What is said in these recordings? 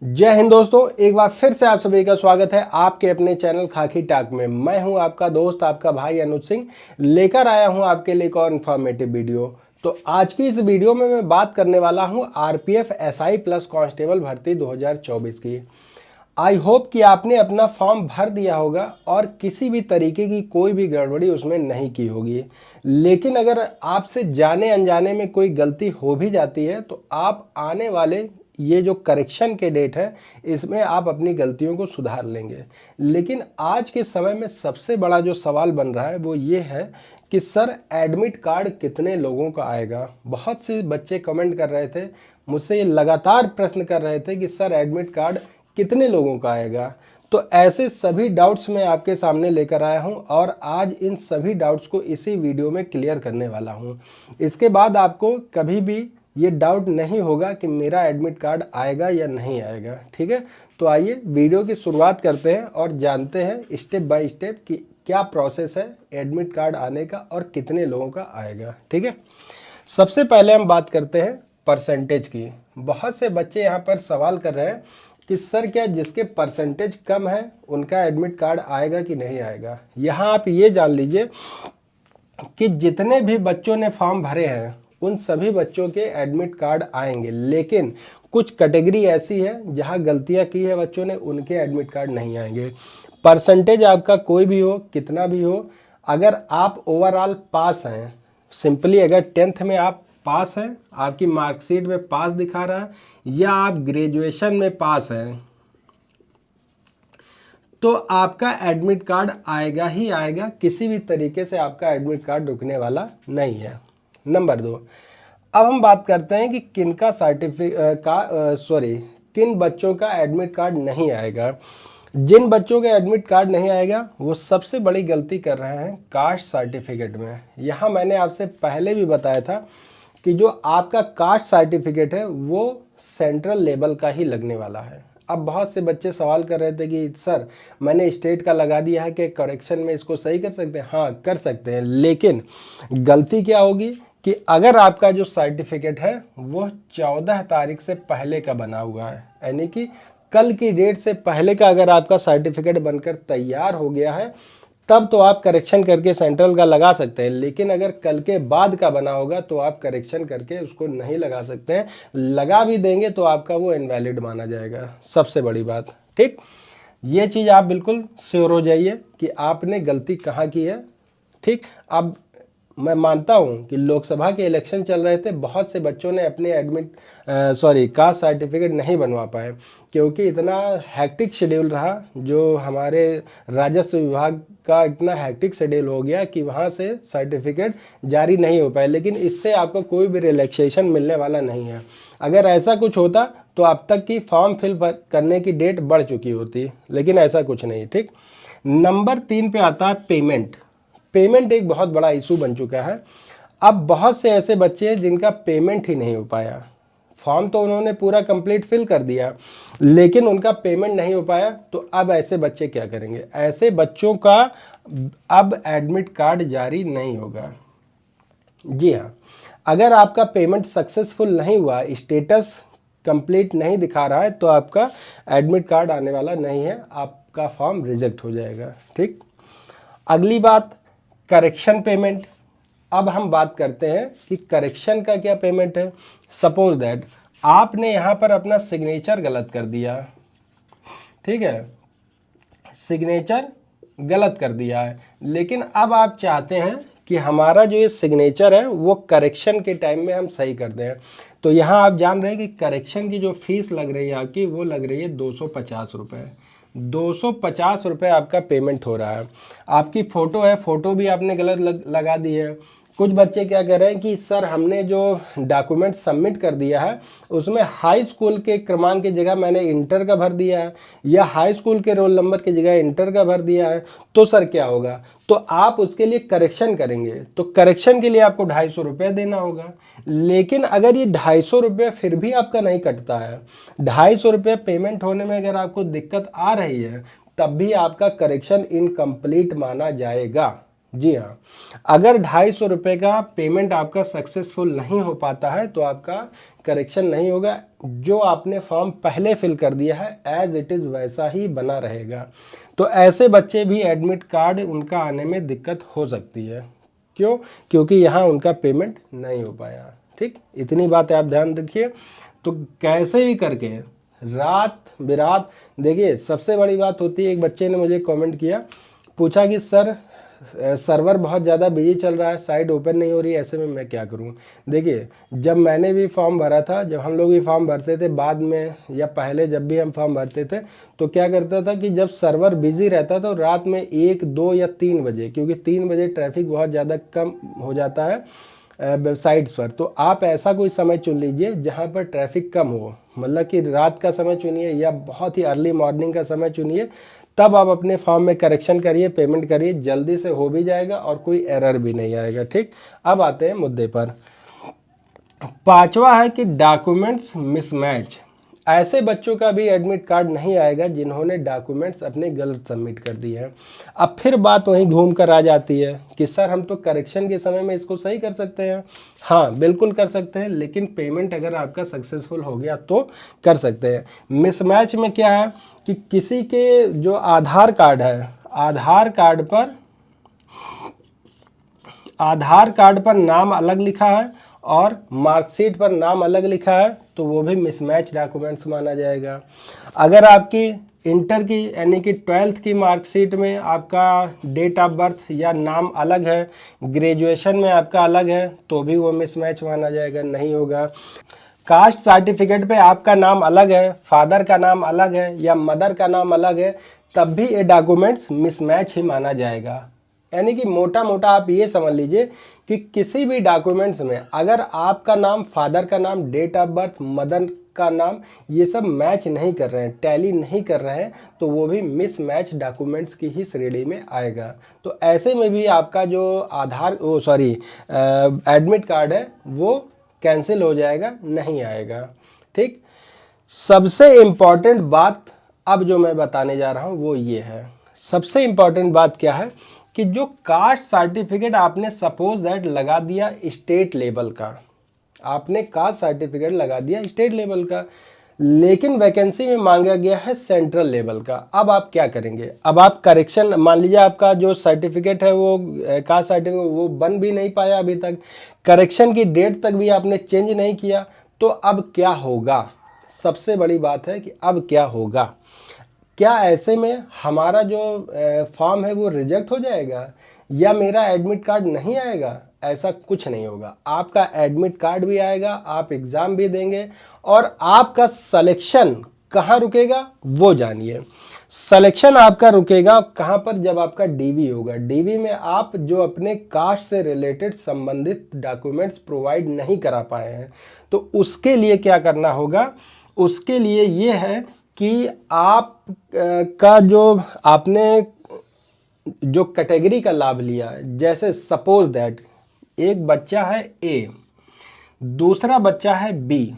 जय हिंद दोस्तों, एक बार फिर से आप सभी का स्वागत है आपके अपने चैनल खाकी टाक में। मैं हूं आपका दोस्त, आपका भाई अनुज सिंह, लेकर आया हूं आपके लिए एक और इन्फॉर्मेटिव वीडियो। तो आज की इस वीडियो में मैं बात करने वाला हूं आरपीएफ एसआई प्लस कांस्टेबल भर्ती 2024 की। आई होप कि आपने अपना फॉर्म भर दिया होगा और किसी भी तरीके की कोई भी गड़बड़ी उसमें नहीं की होगी। लेकिन अगर आपसे जाने अनजाने में कोई गलती हो भी जाती है तो आप आने वाले ये जो करेक्शन के डेट है इसमें आप अपनी गलतियों को सुधार लेंगे। लेकिन आज के समय में सबसे बड़ा जो सवाल बन रहा है वो ये है कि सर एडमिट कार्ड कितने लोगों का आएगा। बहुत से बच्चे कमेंट कर रहे थे, मुझसे ये लगातार प्रश्न कर रहे थे कि सर एडमिट कार्ड कितने लोगों का आएगा। तो ऐसे सभी डाउट्स मैं आपके सामने लेकर आया हूं और आज इन सभी डाउट्स को इसी वीडियो में क्लियर करने वाला हूं। इसके बाद आपको कभी भी ये डाउट नहीं होगा कि मेरा एडमिट कार्ड आएगा या नहीं आएगा। ठीक है, तो आइए वीडियो की शुरुआत करते हैं और जानते हैं स्टेप बाय स्टेप कि क्या प्रोसेस है एडमिट कार्ड आने का और कितने लोगों का आएगा। ठीक है, सबसे पहले हम बात करते हैं परसेंटेज की। बहुत से बच्चे यहाँ पर सवाल कर रहे हैं कि सर क्या जिसके परसेंटेज कम है उनका एडमिट कार्ड आएगा कि नहीं आएगा। यहाँ आप ये जान लीजिए कि जितने भी बच्चों ने फॉर्म भरे हैं उन सभी बच्चों के एडमिट कार्ड आएंगे, लेकिन कुछ कैटेगरी ऐसी है जहां गलतियां की है बच्चों ने, उनके एडमिट कार्ड नहीं आएंगे। परसेंटेज आपका कोई भी हो, कितना भी हो, अगर आप ओवरऑल पास हैं, सिंपली अगर 10th में आप पास हैं, आपकी मार्कशीट में पास दिखा रहा है, या आप ग्रेजुएशन में पास हैं, तो आपका एडमिट कार्ड आएगा ही आएगा। किसी भी तरीके से आपका एडमिट कार्ड रुकने वाला नहीं है। नंबर 2, अब हम बात करते हैं कि किनका किन बच्चों का एडमिट कार्ड नहीं आएगा। जिन बच्चों का एडमिट कार्ड नहीं आएगा वो सबसे बड़ी गलती कर रहे हैं कास्ट सर्टिफिकेट में। यहाँ मैंने आपसे पहले भी बताया था कि जो आपका कास्ट सर्टिफिकेट है वो सेंट्रल लेवल का ही लगने वाला है। अब बहुत से बच्चे सवाल कर रहे थे कि सर मैंने स्टेट का लगा दिया है कि करेक्शन में इसको सही कर सकते हैं। हाँ, कर सकते हैं, लेकिन गलती क्या होगी कि अगर आपका जो सर्टिफिकेट है वो 14 तारीख से पहले का बना हुआ है, यानी कि कल की डेट से पहले का अगर आपका सर्टिफिकेट बनकर तैयार हो गया है तब तो आप करेक्शन करके सेंट्रल का लगा सकते हैं। लेकिन अगर कल के बाद का बना होगा तो आप करेक्शन करके उसको नहीं लगा सकते हैं। लगा भी देंगे तो आपका वो इनवैलिड माना जाएगा, सबसे बड़ी बात। ठीक, ये चीज़ आप बिल्कुल श्योर हो जाइए कि आपने गलती कहाँ की है। ठीक, अब मैं मानता हूं कि लोकसभा के इलेक्शन चल रहे थे, बहुत से बच्चों ने अपने कास्ट सर्टिफिकेट नहीं बनवा पाए क्योंकि इतना हैक्टिक शेड्यूल रहा। जो हमारे राजस्व विभाग का इतना हैक्टिक शेड्यूल हो गया कि वहां से सर्टिफिकेट जारी नहीं हो पाए। लेकिन इससे आपको कोई भी रिलैक्सेशन मिलने वाला नहीं है। अगर ऐसा कुछ होता तो अब तक की फॉर्म फिल करने की डेट बढ़ चुकी होती, लेकिन ऐसा कुछ नहीं। ठीक, नंबर 3 पे आता है पेमेंट। पेमेंट एक बहुत बड़ा इशू बन चुका है। अब बहुत से ऐसे बच्चे हैं जिनका पेमेंट ही नहीं हो पाया। फॉर्म तो उन्होंने पूरा कंप्लीट फिल कर दिया लेकिन उनका पेमेंट नहीं हो पाया। तो अब ऐसे बच्चे क्या करेंगे? ऐसे बच्चों का अब एडमिट कार्ड जारी नहीं होगा। जी हाँ, अगर आपका पेमेंट सक्सेसफुल नहीं हुआ, स्टेटस कंप्लीट नहीं दिखा रहा है, तो आपका एडमिट कार्ड आने वाला नहीं है, आपका फॉर्म रिजेक्ट हो जाएगा। ठीक, अगली बात करेक्शन पेमेंट। अब हम बात करते हैं कि करेक्शन का क्या पेमेंट है। सपोज दैट आपने यहाँ पर अपना सिग्नेचर गलत कर दिया। ठीक है, सिग्नेचर गलत कर दिया है, लेकिन अब आप चाहते हैं कि हमारा जो ये सिग्नेचर है वो करेक्शन के टाइम में हम सही कर दें। तो यहाँ आप जान रहे हैं कि करेक्शन की जो फीस लग रही है आपकी, वो लग रही है 250 रुपये। 250 रुपये आपका पेमेंट हो रहा है। आपकी फ़ोटो है, फ़ोटो भी आपने गलत लगा दी है। कुछ बच्चे क्या कह रहे हैं कि सर हमने जो डॉक्यूमेंट सबमिट कर दिया है उसमें हाई स्कूल के क्रमांक की जगह मैंने इंटर का भर दिया है, या हाई स्कूल के रोल नंबर की जगह इंटर का भर दिया है, तो सर क्या होगा? तो आप उसके लिए करेक्शन करेंगे तो करेक्शन के लिए आपको 250 रुपये देना होगा। लेकिन अगर ये 250 रुपये फिर भी आपका नहीं कटता है, 250 रुपये पेमेंट होने में अगर आपको दिक्कत आ रही है, तब भी आपका करेक्शन इनकम्प्लीट माना जाएगा। जी हाँ, अगर 250 का पेमेंट आपका सक्सेसफुल नहीं हो पाता है तो आपका करेक्शन नहीं होगा, जो आपने फॉर्म पहले फिल कर दिया है एज इट इज़ वैसा ही बना रहेगा। तो ऐसे बच्चे भी एडमिट कार्ड उनका आने में दिक्कत हो सकती है। क्यों? क्योंकि यहाँ उनका पेमेंट नहीं हो पाया। ठीक, इतनी बात आप ध्यान रखिए। तो कैसे भी करके रात बिरात, देखिए सबसे बड़ी बात होती है, एक बच्चे ने मुझे कमेंट किया, पूछा कि सर सर्वर बहुत ज़्यादा बिजी चल रहा है, साइट ओपन नहीं हो रही है, ऐसे में मैं क्या करूं। देखिए जब मैंने भी फॉर्म भरा था, जब हम लोग भी फॉर्म भरते थे बाद में या पहले जब भी हम फॉर्म भरते थे, तो क्या करता था कि जब सर्वर बिजी रहता तो रात में 1, 2 या 3 बजे, क्योंकि 3 बजे ट्रैफिक बहुत ज़्यादा कम हो जाता है वेबसाइट्स पर, तो आप ऐसा कोई समय चुन लीजिए जहाँ पर ट्रैफिक कम हो, मतलब कि रात का समय चुनिए या बहुत ही अर्ली मॉर्निंग का समय चुनिए, तब आप अपने फॉर्म में करेक्शन करिए, पेमेंट करिए, जल्दी से हो भी जाएगा और कोई एरर भी नहीं आएगा। ठीक, अब आते हैं मुद्दे पर। पांचवा है कि डॉक्यूमेंट्स मिसमैच। ऐसे बच्चों का भी एडमिट कार्ड नहीं आएगा जिन्होंने डॉक्यूमेंट्स अपने गलत सबमिट कर दिए हैं। अब फिर बात वहीं घूम कर आ जाती है कि सर हम तो करेक्शन के समय में इसको सही कर सकते हैं। हाँ बिल्कुल कर सकते हैं, लेकिन पेमेंट अगर आपका सक्सेसफुल हो गया तो कर सकते हैं। मिसमैच में क्या है कि किसी के जो आधार कार्ड है, आधार कार्ड पर नाम अलग लिखा है और मार्कशीट पर नाम अलग लिखा है, तो वो भी मिसमैच डॉक्यूमेंट्स माना जाएगा। अगर आपकी इंटर की यानी कि 12th की मार्कशीट में आपका डेट ऑफ बर्थ या नाम अलग है, ग्रेजुएशन में आपका अलग है, तो भी वो मिसमैच माना जाएगा, नहीं होगा। कास्ट सर्टिफिकेट पे आपका नाम अलग है, फादर का नाम अलग है या मदर का नाम अलग है, तब भी ये डॉक्यूमेंट्स मिसमैच ही माना जाएगा। यानी कि मोटा मोटा आप ये समझ लीजिए कि किसी भी डॉक्यूमेंट्स में अगर आपका नाम, फादर का नाम, डेट ऑफ बर्थ, मदर का नाम, ये सब मैच नहीं कर रहे हैं, टैली नहीं कर रहे हैं, तो वो भी मिसमैच डॉक्यूमेंट्स की ही श्रेणी में आएगा। तो ऐसे में भी आपका जो एडमिट कार्ड है वो कैंसिल हो जाएगा, नहीं आएगा। ठीक, सबसे इंपॉर्टेंट बात अब जो मैं बताने जा रहा हूं वो ये है। सबसे इंपॉर्टेंट बात क्या है कि जो कास्ट सर्टिफिकेट आपने सपोज दैट लगा दिया स्टेट लेवल का, आपने कास्ट सर्टिफिकेट लगा दिया स्टेट लेवल का, लेकिन वैकेंसी में मांगा गया है सेंट्रल लेवल का। अब आप क्या करेंगे? अब आप करेक्शन, मान लीजिए आपका जो सर्टिफिकेट है वो कास्ट सर्टिफिकेट वो बन भी नहीं पाया अभी तक, करेक्शन की डेट तक भी आपने चेंज नहीं किया, तो अब क्या होगा? सबसे बड़ी बात है कि अब क्या होगा। क्या ऐसे में हमारा जो फॉर्म है वो रिजेक्ट हो जाएगा या मेरा एडमिट कार्ड नहीं आएगा? ऐसा कुछ नहीं होगा, आपका एडमिट कार्ड भी आएगा, आप एग्ज़ाम भी देंगे और आपका सिलेक्शन कहाँ रुकेगा वो जानिए। सिलेक्शन आपका रुकेगा कहाँ पर? जब आपका डीवी होगा। डीवी में आप जो अपने कास्ट से रिलेटेड संबंधित डॉक्यूमेंट्स प्रोवाइड नहीं करा पाए हैं, तो उसके लिए क्या करना होगा? उसके लिए ये है कि आप का जो आपने जो कैटेगरी का लाभ लिया, जैसे सपोज दैट एक बच्चा है ए, दूसरा बच्चा है बी,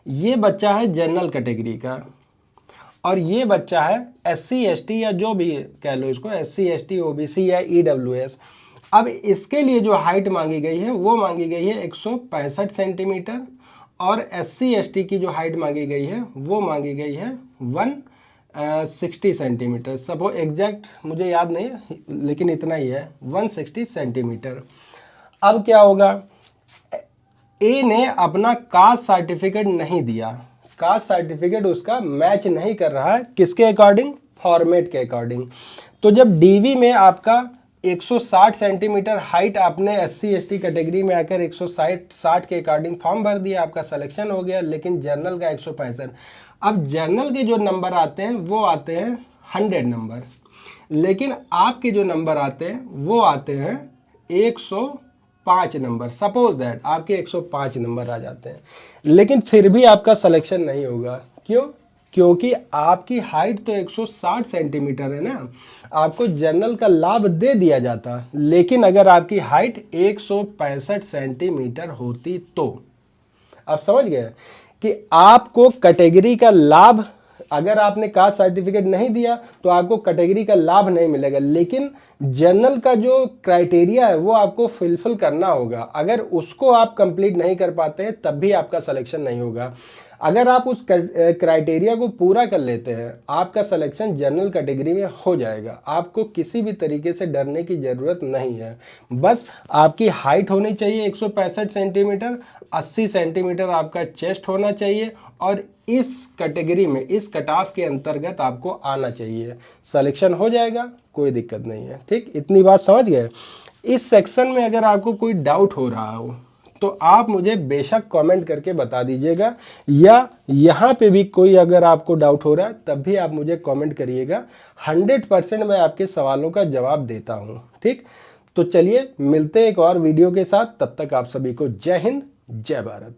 ये बच्चा है जनरल कैटेगरी का और ये बच्चा है SC ST या जो भी कह लो इसको, SC ST OBC या EWS। अब इसके लिए जो हाइट मांगी गई है वो मांगी गई है 165 सेंटीमीटर और SC ST की जो हाइट मांगी गई है वो मांगी गई है 160 सेंटीमीटर। सब एग्जैक्ट मुझे याद नहीं है लेकिन इतना ही है, 160 सेंटीमीटर। अब क्या होगा? ए ने अपना कास्ट सर्टिफिकेट नहीं दिया, कास्ट सर्टिफिकेट उसका मैच नहीं कर रहा है, किसके अकॉर्डिंग? फॉर्मेट के अकॉर्डिंग। तो जब डीवी में आपका 160 सेंटीमीटर हाइट, आपने SC ST कैटेगरी में आकर 160 के अकॉर्डिंग फॉर्म भर दिया, आपका सिलेक्शन हो गया, लेकिन जर्नल का 165। अब जर्नल के जो नंबर आते हैं वो आते हैं 100 नंबर, लेकिन आपके जो नंबर आते हैं वो आते हैं 105 नंबर। सपोज दैट आपके 105 नंबर आ जाते हैं, लेकिन फिर भी आपका सिलेक्शन नहीं होगा। क्यों? क्योंकि आपकी हाइट तो 160 सेंटीमीटर है ना, आपको जनरल का लाभ दे दिया जाता, लेकिन अगर आपकी हाइट 165 सेंटीमीटर होती तो। आप समझ गए कि आपको कैटेगरी का लाभ अगर आपने कास्ट सर्टिफिकेट नहीं दिया तो आपको कैटेगरी का लाभ नहीं मिलेगा, लेकिन जनरल का जो क्राइटेरिया है वो आपको फुलफिल करना होगा। अगर उसको आप कंप्लीट नहीं कर पाते हैं तब भी आपका सिलेक्शन नहीं होगा। अगर आप उस क्राइटेरिया को पूरा कर लेते हैं आपका सिलेक्शन जनरल कैटेगरी में हो जाएगा। आपको किसी भी तरीके से डरने की ज़रूरत नहीं है। बस आपकी हाइट होनी चाहिए 165 सेंटीमीटर, 80 सेंटीमीटर आपका चेस्ट होना चाहिए और इस कैटेगरी में, इस कट ऑफ के अंतर्गत आपको आना चाहिए। सिलेक्शन हो जाएगा, कोई दिक्कत नहीं है। ठीक, इतनी बात समझ गए। इस सेक्शन में अगर आपको कोई डाउट हो रहा हो तो आप मुझे बेशक कमेंट करके बता दीजिएगा, या यहाँ पे भी कोई अगर आपको डाउट हो रहा है तब भी आप मुझे कमेंट करिएगा। 100% मैं आपके सवालों का जवाब देता हूँ। ठीक, तो चलिए मिलते हैं एक और वीडियो के साथ। तब तक आप सभी को जय हिंद, जय भारत।